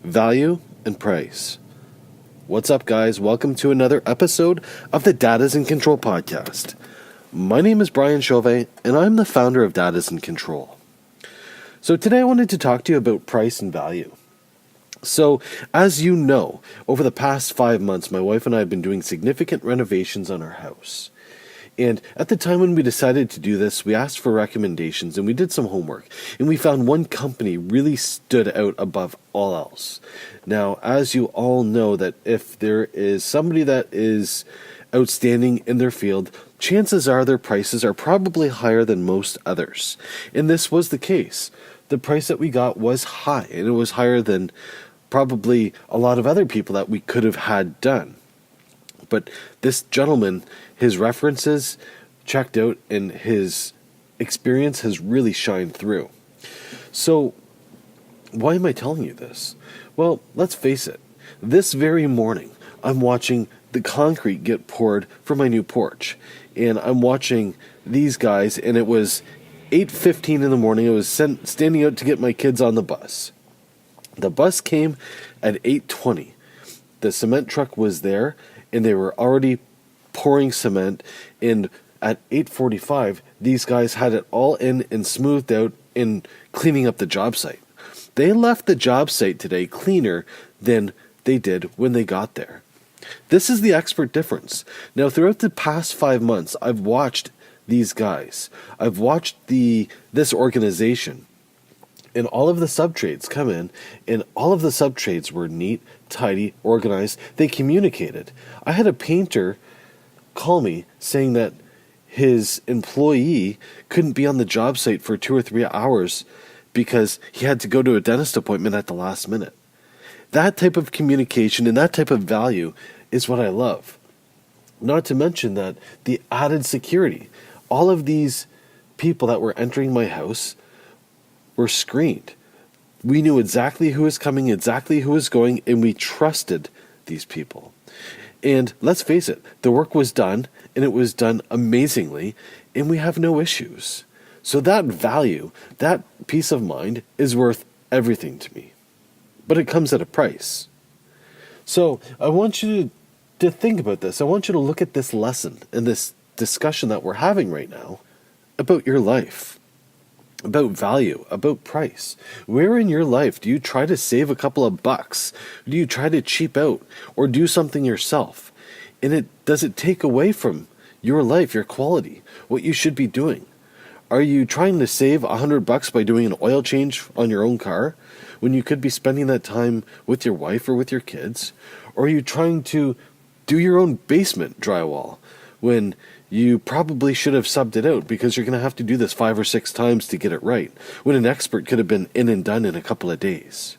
value, and price. What's up, guys? Welcome to another episode of the Datas in Control podcast. My name is Brian Chauvet, and I'm the founder of Datas in Control. So today I wanted to talk to you about price and value. So, as you know, over the past 5 months, my wife and I have been doing significant renovations on our house. And at the time when we decided to do this, we asked for recommendations and we did some homework. And we found one company really stood out above all else. Now, as you all know, that if there is somebody that is outstanding in their field, chances are their prices are probably higher than most others. And this was the case. The price that we got was high, and it was higher than probably a lot of other people that we could have had done. But this gentleman, his references checked out and his experience has really shined through. So, why am I telling you this? Well, let's face it. This very morning, I'm watching the concrete get poured for my new porch. And I'm watching these guys, and it was 8:15 in the morning. I was standing out to get my kids on the bus. The bus came at 8:20. The cement truck was there, and they were already pouring cement, and at 8:45, these guys had it all in and smoothed out and cleaning up the job site. They left the job site today cleaner than they did when they got there. This is the expert difference. Now, throughout the past 5 months, I've watched these guys. I've watched this organization. And all of the sub-trades come in, and all of the sub-trades were neat, tidy, organized. They communicated. I had a painter call me saying that his employee couldn't be on the job site for 2 or 3 hours because he had to go to a dentist appointment at the last minute. That type of communication and that type of value is what I love. Not to mention that the added security. All of these people that were entering my house were screened. We knew exactly who was coming, exactly who was going, and we trusted these people. And let's face it, the work was done, and it was done amazingly, and we have no issues. So that value, that peace of mind, is worth everything to me. But it comes at a price. So I want you to think about this. I want you to look at this lesson and this discussion that we're having right now about your life. About value, about price. Where in your life do you try to save a couple of bucks? Do you try to cheap out or do something yourself? And does it take away from your life, your quality, what you should be doing? Are you trying to save $100 by doing an oil change on your own car when you could be spending that time with your wife or with your kids? Or are you trying to do your own basement drywall when you probably should have subbed it out because you're going to have to do this 5 or 6 times to get it right, when an expert could have been in and done in a couple of days?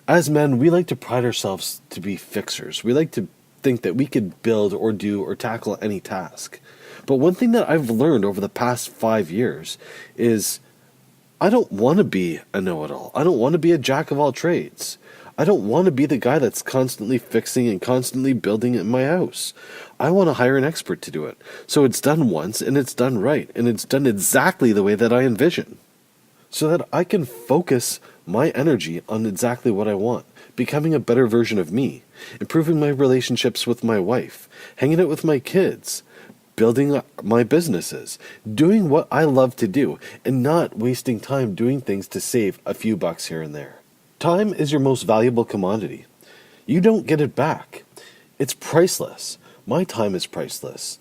As men, we like to pride ourselves to be fixers. We like to think that we could build or do or tackle any task. But one thing that I've learned over the past 5 years is I don't want to be a know-it-all. I don't want to be a jack of all trades. I don't want to be the guy that's constantly fixing and constantly building in my house. I want to hire an expert to do it. So it's done once and it's done right. And it's done exactly the way that I envision. So that I can focus my energy on exactly what I want. Becoming a better version of me. Improving my relationships with my wife. Hanging out with my kids. Building my businesses. Doing what I love to do. And not wasting time doing things to save a few bucks here and there. Time is your most valuable commodity. You don't get it back. It's priceless. My time is priceless.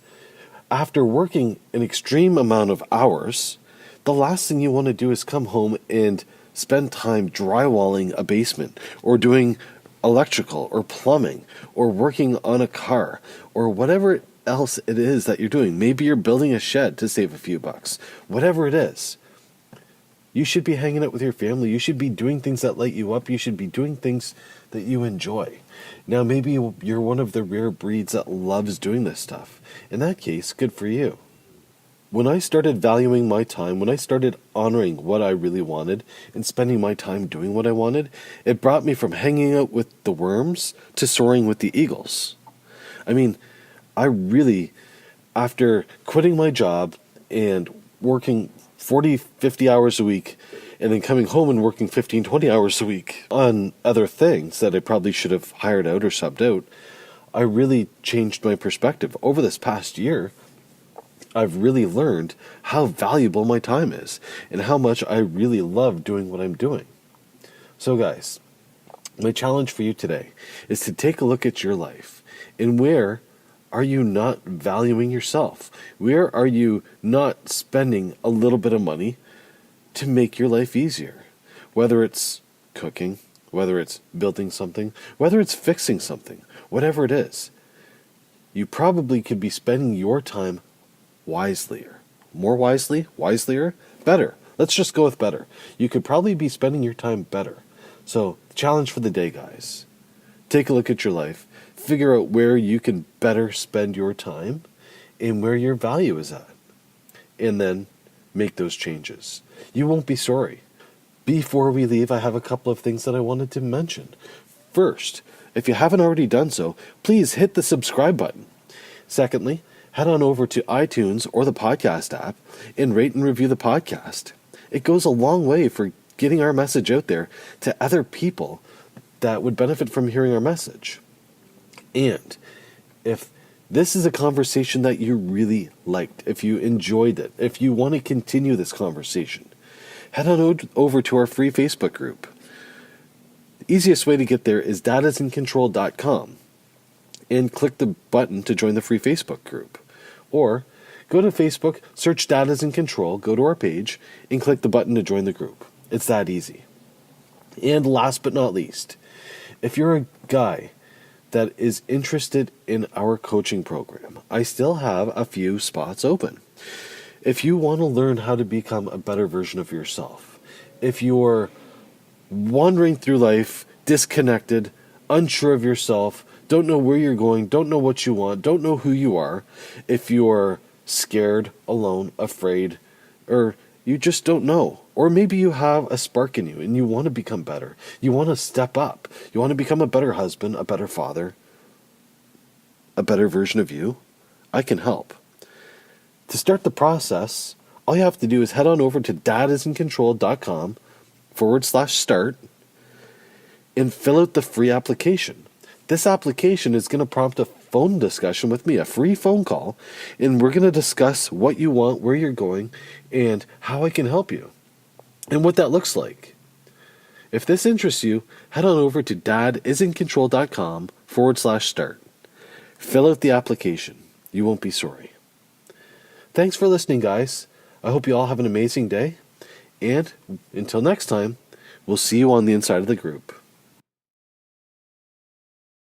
After working an extreme amount of hours, the last thing you want to do is come home and spend time drywalling a basement or doing electrical or plumbing or working on a car or whatever else it is that you're doing. Maybe you're building a shed to save a few bucks. Whatever it is. You should be hanging out with your family. You should be doing things that light you up. You should be doing things that you enjoy. Now, maybe you're one of the rare breeds that loves doing this stuff. In that case, good for you. When I started valuing my time, when I started honoring what I really wanted and spending my time doing what I wanted, it brought me from hanging out with the worms to soaring with the eagles. I mean, I really, after quitting my job and working 40, 50 hours a week and then coming home and working 15, 20 hours a week on other things that I probably should have hired out or subbed out, I really changed my perspective. Over this past year, I've really learned how valuable my time is and how much I really love doing what I'm doing. So guys, my challenge for you today is to take a look at your life and where are you not valuing yourself? Where are you not spending a little bit of money to make your life easier? Whether it's cooking, whether it's building something, whether it's fixing something, whatever it is, you probably could be spending your time wiselier. More wisely? Wiselier? Better. Let's just go with better. You could probably be spending your time better. So, the challenge for the day, guys. Take a look at your life. Figure out where you can better spend your time and where your value is at. And then make those changes. You won't be sorry. Before we leave, I have a couple of things that I wanted to mention. First, if you haven't already done so, please hit the subscribe button. Secondly, head on over to iTunes or the podcast app and rate and review the podcast. It goes a long way for getting our message out there to other people that would benefit from hearing our message. And if this is a conversation that you really liked, if you enjoyed it, if you want to continue this conversation, head on over to our free Facebook group. The easiest way to get there is dadasincontrol.com and click the button to join the free Facebook group. Or go to Facebook, search Dadas in Control, go to our page, and click the button to join the group. It's that easy. And last but not least, if you're a guy that is interested in our coaching program, I still have a few spots open. If you want to learn how to become a better version of yourself, if you're wandering through life, disconnected, unsure of yourself, don't know where you're going, don't know what you want, don't know who you are, if you're scared, alone, afraid, or you just don't know. Or maybe you have a spark in you and you want to become better. You want to step up. You want to become a better husband, a better father, a better version of you. I can help. To start the process, all you have to do is head on over to dadasincontrol.com/start and fill out the free application. This application is going to prompt a phone discussion with me, a free phone call, and we're going to discuss what you want, where you're going, and how I can help you, and what that looks like. If this interests you, head on over to dadasincontrol.com/start. Fill out the application. You won't be sorry. Thanks for listening, guys. I hope you all have an amazing day, and until next time, we'll see you on the inside of the group.